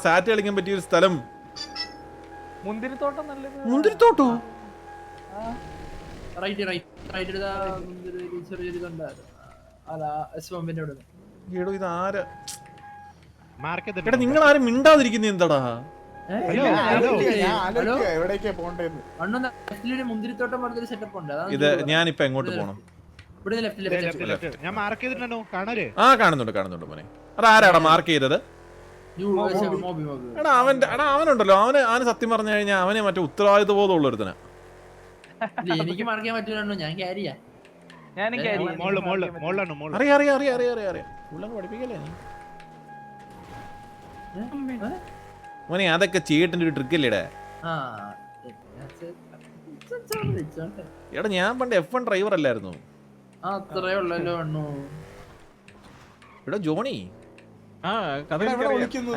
സാറ്റ് കളിക്കാൻ പറ്റിയ ഒരു സ്ഥലം. മുന്തിരിത്തോട്ടം നല്ലത്. മുന്തിരിത്തോട്ടോ? എടോ ഇത് ആരാ? എടാ നിങ്ങൾ ആരും മിണ്ടാതിരിക്കുന്ന എന്താടാ? മുന്തിരിത്തോട്ടം പറഞ്ഞൊരു സെറ്റപ്പ് ഉണ്ട്. ഇത് ഞാനിപ്പോ എങ്ങോട്ട് പോണം? ഞാൻ മാർക്ക് ചെയ്തിട്ടുണ്ടോ? ആ കാണുന്നുണ്ട് മോനെ. അതാരാടാ മാർക്ക് ചെയ്തത്? എടാ അവനുണ്ടല്ലോ, അവന് സത്യം പറഞ്ഞു കഴിഞ്ഞാൽ അവന് മറ്റേ ഉത്തരവാദിത്വ ബോധം ഉള്ള ഒരുത്തനാ. എനിക്ക് മാർക്ക് ചെയ്യാൻ പറ്റില്ല, ഞാൻ ക്യാരിയാ. അറിയാം പഠിപ്പിക്കല്ലേ നീ മോനെ? അതൊക്കെ ചേട്ടന്റെ ഒരു ട്രിക്കല്ലേടാ. എടാ ഞാൻ പണ്ട് F1 ഡ്രൈവർ അല്ലായിരുന്നു. എടാ ജോണി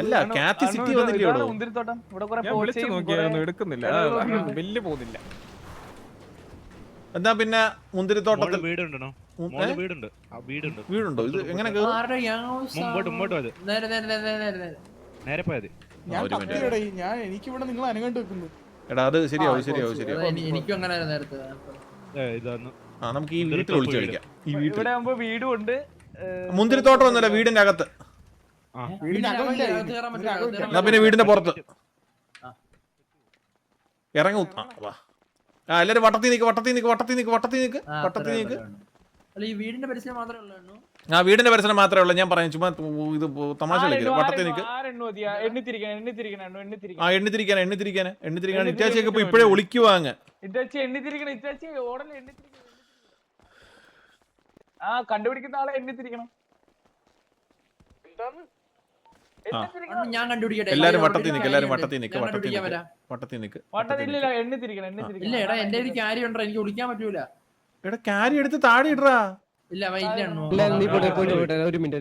അല്ല കാത്തി സിറ്റി വന്നില്ലയോ? മുന്തിരിത്തോട്ടം ഇവിടെ കുറെ എടുക്കുന്നില്ല, വലിയ പോകുന്നില്ല. എന്താ പിന്നെ മുന്തിരിത്തോട്ടത്തിൽ വീടുണ്ടോ? വീടുണ്ടോ? ഇത് എങ്ങനെ നേരെ പോയത്? എടാ അത് ശരിയാവും. എനിക്കും അങ്ങനെ നേരത്തെ നമുക്ക് ഈ വീട്ടിൽ ഒളിച്ചു കളിക്കാം. ഈ വീട്ടിൽ വീടും ഉണ്ട്. മുന്തിരിത്തോട്ടം ഒന്നുമല്ല, വീടിന്റെ അകത്ത്. എന്നാ പിന്നെ വീടിന്റെ പുറത്ത് ഇറങ്ങ. എല്ലാരും വട്ടത്തിൽ നിക്ക്. വീടിന്റെ പരിസരം മാത്രമേ ഉള്ളൂ. ആ വീടിന്റെ പരിസരം മാത്രമേ ഉള്ളൂ. ഞാൻ പറയാം, ചുമ്മാ ഇത് തമാശ കളിക്കരുത്. വട്ടത്തിൽ നിക്ക്. എണ്ണിത്തിരിക്കാൻ ഇറ്റാച്ചിയൊക്കെ ഇപ്പൊ ഇപ്പഴേ ഒളിക്കുവാങ്ങ. കണ്ടുപിടിക്കുന്ന ആളെ എണ്ണിത്തിരിക്കണം. ഞാൻ കണ്ടുപിടിക്കട്ടെ. എല്ലാരും വട്ടത്തിൽ നിക്ക്. എടാ എന്റെ ഒരു കാര്യം ഉണ്ടോ, എനിക്ക് വിളിക്കാൻ പറ്റൂല. എടാ കാരി എടുത്ത് താഴെ ഇടറാ. ഇല്ല ഒരു മിനിറ്റ്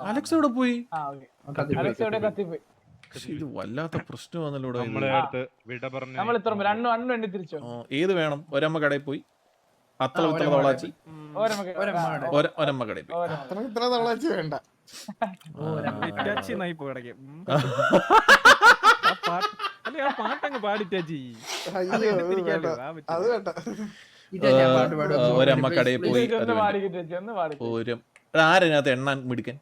അലക്സ് എവിടെ പോയി? കത്തിപ്പോയി. ഇത് വല്ലാത്ത പ്രശ്നമാണല്ലോ. ഏത് വേണം? ഒരമ്മ കടയിൽ പോയി അത്ര തവളാച്ചി. ഒരമ്മ കടയിൽ പോയി വേണ്ട. പാട്ടങ്ങ് പാടിറ്റാച്ചി. ഒരമ്മ കടയിൽ പോയി. ആരതിനകത്ത് എണ്ണാൻ മിടുക്കൻ?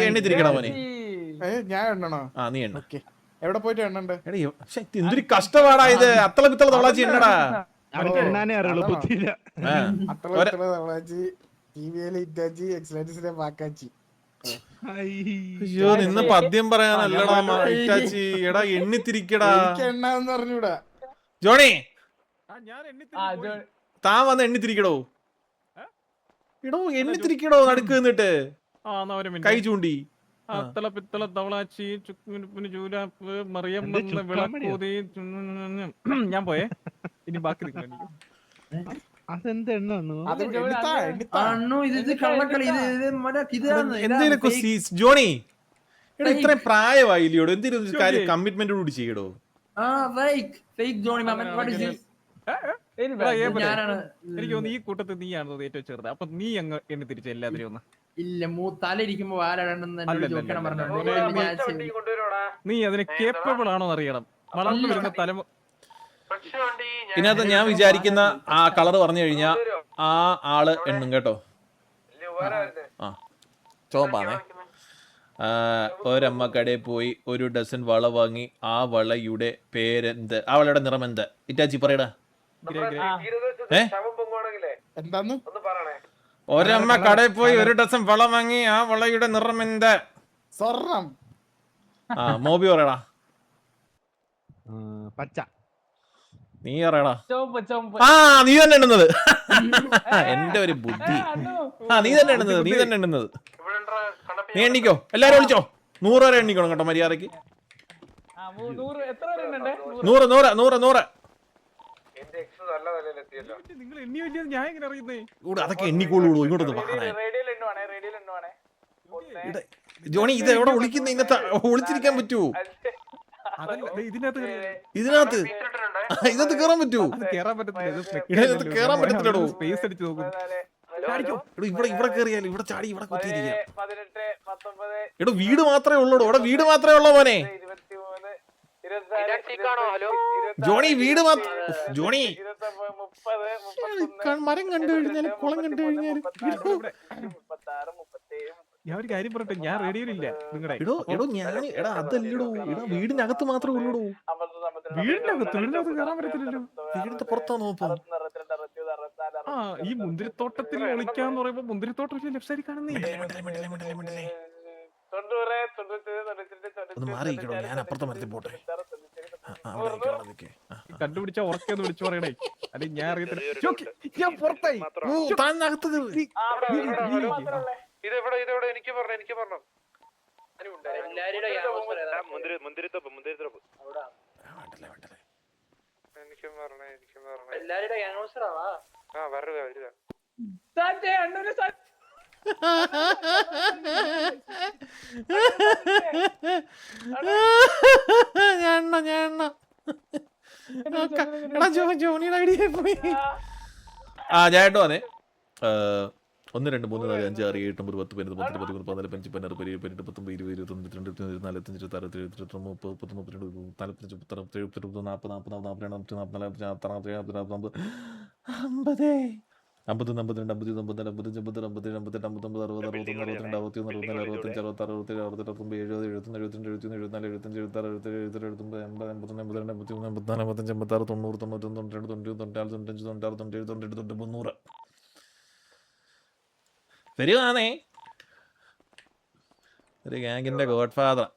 എണ്ണിത്തിരിക്കണ മോനെ. ഞാൻ എണ്ണണോ? ആ നീ എണ്ണ. എവിടെ പോയിട്ട് എണ്ണണ്ടേ? എന്തൊരു കഷ്ടപ്പാടാ ഇത്. അത്തള പിത്തള തവളാച്ചി എണ്ണടാ. അയ്യോ നിന്ന് പദ്യം പറയാനല്ലടാ ഇറ്റാച്ചി. എടാ എണ്ണിത്തിരിക്കടാ. എണ്ണാന്ന് പറഞ്ഞൂടാ ജോണി. താൻ വന്ന് എണ്ണിത്തിരിക്കടോ. എടോ എണ്ണിത്തിരിക്കടോ നടുക്ക് നിന്നിട്ട് കൈ ചൂണ്ടി. അത്തള പിത്തള തവളാച്ചി ചൂരാപ്പ് മറിയം വിളക്കൂതി. ഞാൻ പോയേ, ഇനി ബാക്കി എന്തേലൊക്കെ ജോണി. എടാ ഇത്രയും പ്രായമായില്ലയോടോ, എന്തെങ്കിലും ഒരു കാര്യം കമ്മിറ്റ്മെന്റ് കൂടി ചെയ്യടോ. എനിക്ക് തോന്നുന്നു ഈ കൂട്ടത്തിൽ നീയാണോ ഏറ്റവും ചെറുത്. അപ്പൊ നീ അങ്ങ് എണ്ണി തിരിച്ചു എല്ലാത്തിനും ഒന്ന്. ഇല്ല, മൂത്താലിരിക്കുമ്പോ നീ അതിന് കേപ്പബിൾ ആണോ അറിയണം. വളർന്നു വരുന്ന തലമുറ. ഇതിനകത്ത് ഞാൻ വിചാരിക്കുന്ന ആ കളർ പറഞ്ഞു കഴിഞ്ഞാ ആ ആള് എണ്ണും കേട്ടോ. ആ ചോപ്പാണേ. ഒരമ്മ കടയിൽ പോയി ഒരു ഡസൻ വള വാങ്ങി. ആ വളയുടെ പേരെന്ത്? ആ വളയുടെ നിറം എന്ത്? ഇറ്റാച്ചി പറയടാ. എന്താന്ന്? ഒരമ്മ കടയിൽ പോയി ഒരു ഡസൻ വള വാങ്ങി. ആ വളയുടെ നിറം എന്ത്? സ്വർണം. ആ മോബി പറയടാ. പച്ച. നീ പറയടാ. ആ നീ തന്നെ എണ്ണുന്നത്. എന്റെ ഒരു ബുദ്ധി. ആ നീ തന്നെ എണ്ണുന്നത്. നീ എണ്ണിക്കോ. എല്ലാരും വിളിച്ചോ. 100 വരെ എണ്ണിക്കണം കേട്ടോ മര്യാദക്ക്. 100. അതൊക്കെ എണ്ണിക്കോളൂ. ഇങ്ങോട്ടൊന്ന് ജോണി. ഇത് എവിടെ വിളിക്കുന്ന? ഒളിച്ചിരിക്കാൻ പറ്റുമോ ഇതിനകത്ത്? കേറാൻ പറ്റുമോ? കേറാൻ പറ്റത്തില്ല. കേറാൻ പറ്റത്തില്ലടോ. സ്പേസ് അടിച്ച് നോക്കുന്നു. ഇവിടെ കയറിയാൽ ഇവിടെ ചാടി ഇവിടെ കുത്തിയിരിക്കാം. എടോ വീട് മാത്രമേ ഉള്ളൂ, ഇവിടെ വീട് മാത്രമേ ഉള്ളൂ മോനെ. ജോണി വീട് ജോണി മരം കണ്ടു കഴിഞ്ഞാല് കുളം കണ്ടു കഴിഞ്ഞാല് ഞാൻ ഒരു കാര്യം പറയട്ടെ, ഞാൻ റേഡിയോയിലില്ല നിങ്ങളുടെ. എടോ ഞാൻ അതല്ലടോ, വീടിനകത്ത് മാത്രമേ ഉള്ളൂ. വീടിനകത്ത് കയറാൻ പറ്റത്തില്ലല്ലോ. വീടിന്റെ പുറത്താ നോക്കാം. ആ ഈ മുന്തിരിത്തോട്ടത്തിൽ ഒളിക്കാന്ന് പറയുമ്പോ മുന്തിരിത്തോട്ടം ലെഫ്റ്റ് സൈഡിൽ കാണുന്നേ. ഒന്ന് മാറിയിരിക്കണോ, ഞാൻ അപ്പുറത്തെ മരത്തിൽ പോട്ടെ. കണ്ടുപിടിച്ച ഉറക്കെന്ന് വിളിച്ചു പറയണേ, അല്ലെങ്കിൽ ഞാൻ അറിയത്തില്ല. ഞാൻ പുറത്തായി. എനിക്ക് പറഞ്ഞു ജോണിയുടെ ഐഡിയ പോയി. ആ ചേട്ടോ അതെ 1 2 3 4 5 6 7 9 10 11 12 13 14 15 16 17 18 19 20 21 22 23 24 25 26 27 30 വരുവാണേ. ഒരു ഗാങ്ങിന്റെ ഗോഡ് ഫാദർ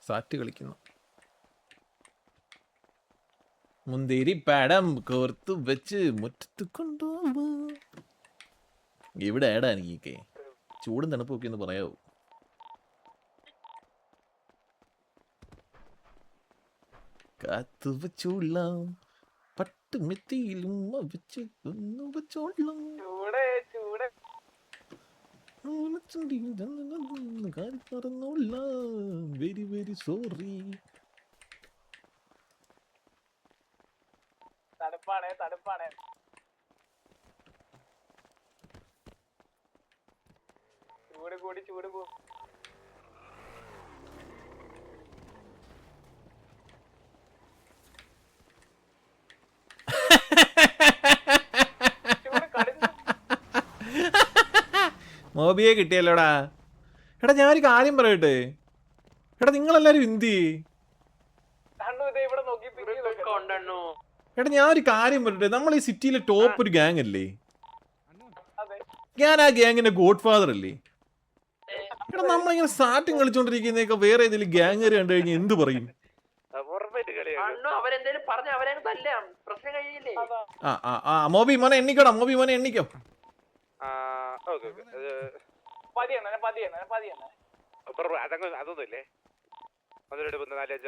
സാറ്റ് കളിക്കുന്നു. മുന്തിരി പടം കോർത്തു വെച്ച് മുറ്റത്ത് കൊണ്ടുപോവാ. ഇവിടെ ഏടാ എനിക്കൊക്കെ ചൂടും തണുപ്പൊക്കെ ഒന്ന് പറയാവോ? കാത്തു വെച്ചുള്ള പട്ടുമെത്തിയിലും വെച്ച് ഒന്ന് വെച്ചോളാം. Very very sorry. തണുപ്പാണ് ചൂട് കൂടും. മോബിയെ കിട്ടിയല്ലോടാ. എടാ ഞാൻ ഒരു കാര്യം പറയട്ടെ, എടാ നിങ്ങളെല്ലാരും എന്തി? എടാ ഞാൻ ഒരു കാര്യം പറയട്ടെ, നമ്മൾ ഈ സിറ്റിയിലെ ടോപ്പ് ഒരു ഗ്യാങ് അല്ലേ? ഞാൻ ആ ഗ്യാങ്ങിന്റെ ഗോഡ് ഫാദർ അല്ലേ? എടാ നമ്മളിങ്ങനെ സാറ്റും കളിച്ചോണ്ടിരിക്കുന്നതൊക്കെ വേറെ ഏതെങ്കിലും ഗ്യാങ്ങർ കണ്ടു കഴിഞ്ഞാൽ എന്ത് പറയും? മോബി മോനെ എണ്ണിക്കോടാ, മോബി മോനെ എണ്ണിക്കോ. അതൊന്നുമില്ലേ? 1 2 3 4 5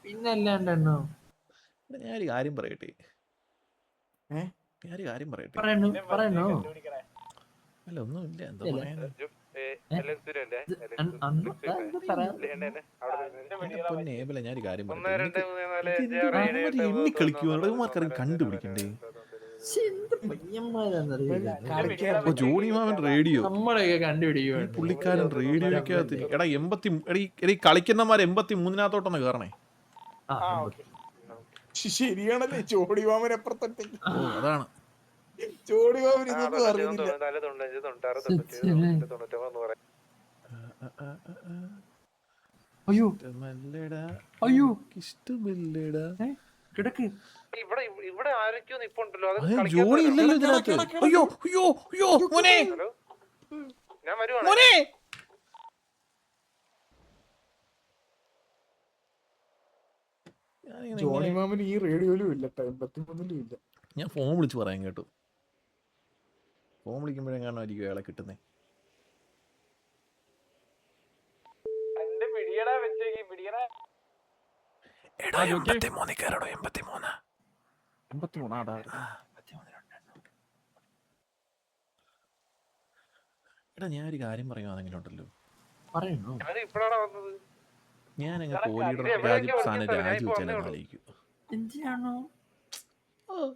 പിന്നല്ലാണ്ടോ. ഞാനൊരു കാര്യം പറയട്ടെ, അല്ല ഒന്നുമില്ല, എന്താ പറയാ. ഞാനൊരു കാര്യം എണ്ണിക്കളിക്കുമാർക്കറിയാം കണ്ടുപിടിക്കണ്ടേ. ജോണി മാമൻ റേഡിയോ, നമ്മളൊക്കെ കണ്ടുപിടിക്കും. പുള്ളിക്കാരൻ റേഡിയോക്കകത്ത് എടാ 80 കളിക്കുന്നമാർ 83-നകത്തോട്ടൊന്ന് കയറണേ. ശരിയാണല്ലേ, ജോണി മാമൻ അപ്പുറത്തേക്ക്. അതാണ് ജോണി മാമൻ ഇതൊന്നും അറിയുന്നില്ല. അയ്യോ അയ്യോ ഇഷ്ടമില്ലടാ. കിടക്ക്. ഇവിടെ ആരൊക്കെയോ നിപ്പുണ്ടല്ലോ. ജോണി ഇല്ലല്ലോ ഇതിനകത്ത്. അയ്യോ അയ്യോ അയ്യോ മോനെ ഞാൻ വരുവാണ്. മോനെ ജോണി മാമൻ ഈ റേഡിയോയിലും ഇല്ല, 83-ലും ഇല്ല. ഞാൻ ഫോൺ വിളിച്ച് പറയാൻ കേട്ടു. ഫോൺ വിളിക്കുമ്പോഴെങ്ങാണോ ആയിരിക്കും അയാളെ കിട്ടുന്നേ. എടോ 83 കയറടോ 83. 83 ആടാ. എടാ ഞാൻ ഒരു കാര്യം പറയുവാണെങ്കിലും ഉണ്ടല്ലോ, പറയണോ? ഇപ്പഴാണ് വന്നത്. ഞാൻ അങ്ങ് കോഹ്ലിയുടെ രാജീവ് സ്ഥാനം രാജിവെച്ചാലും ആലോചിക്കും. എന്തിനാണോ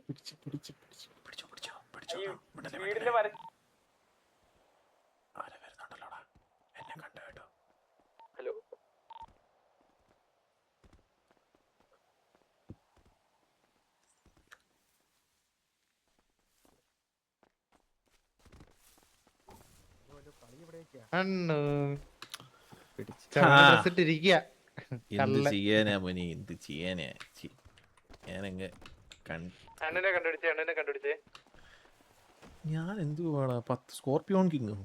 പിടിച്ച് പിടിച്ച് പിടിച്ച് പിടിച്ചോ പിടിച്ചോ പിടിച്ചോ. വീടിന്റെ വര ആരെ വരുന്നുണ്ടല്ലോടാ, എന്നെ കണ്ടു കേട്ടോ. ഹലോ എന്ത് ചെയ്യാനാ മോനി, എന്ത് ചെയ്യാനാ. ഞാനങ്ങ് അണ്ണനെ കണ്ടുപിടിച്ചേ. ഞാൻ എന്ത് വേണ 10 സ്കോർപിയോൺ കിങ്.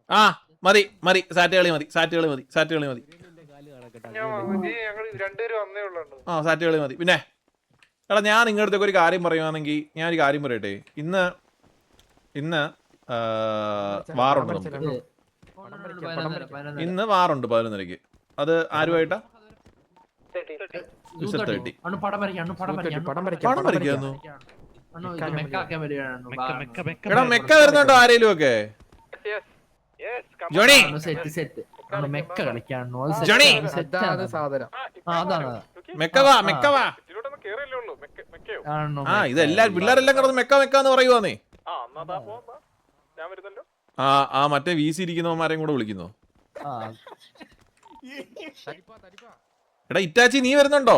ആ മതി മതി, സാറ്റുകളി മതി. ഞങ്ങൾ രണ്ടുപേരും വന്നേ ഉള്ളൂ. ആ സാറ്റുകളി മതി. പിന്നെ എടാ ഞാൻ നിങ്ങളുടെ അടുത്തേക്ക് ഒരു കാര്യം പറയുവാണെങ്കിൽ ഞാനൊരു കാര്യം പറയട്ടെ. ഇന്ന് വാറുണ്ട് നമുക്ക്. ഇന്ന് വാറുണ്ട് 11:00. അത് ആരുമായിട്ടാ? പടം വരയ്ക്കാന്നു. എടാ മെക്ക വരുന്നുണ്ടോ ആരേലും ഒക്കെ? ജോണി ജോണി മെക്ക വാ. ആ ഇതെല്ലാം പിള്ളേരെല്ലാം കിടന്ന് മെക്കാന്ന് പറയുവാന്നേ. ആ മറ്റേ വീസി ഇരിക്കുന്നവന്മാരെയും കൂടെ വിളിക്കുന്നു. എടാ ഇറ്റാച്ചി നീ വരുന്നുണ്ടോ?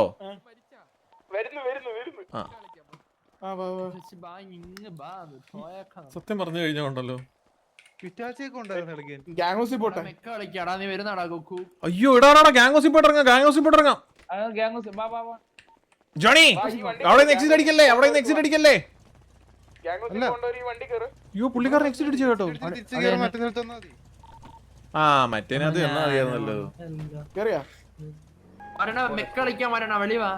സത്യം പറഞ്ഞു കഴിഞ്ഞോണ്ടല്ലോ. അയ്യോ ഇടാറാടാ, ഗാംഗോസി പോയിട്ട് ഇറങ്ങാം. ജോണി അവിടെ എക്സിറ്റ് അടിക്കല്ലേ, അയ്യോ പുള്ളിക്കാരൻ എക്സിറ്റ് അടിച്ചു കേട്ടോ. ആ മറ്റേനകത്ത് എന്നാ അറിയാന്നല്ലോ. മെക്കളിക്കാൻ വരണ വെളിവാ.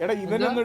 എടാ ഇവനൊന്നും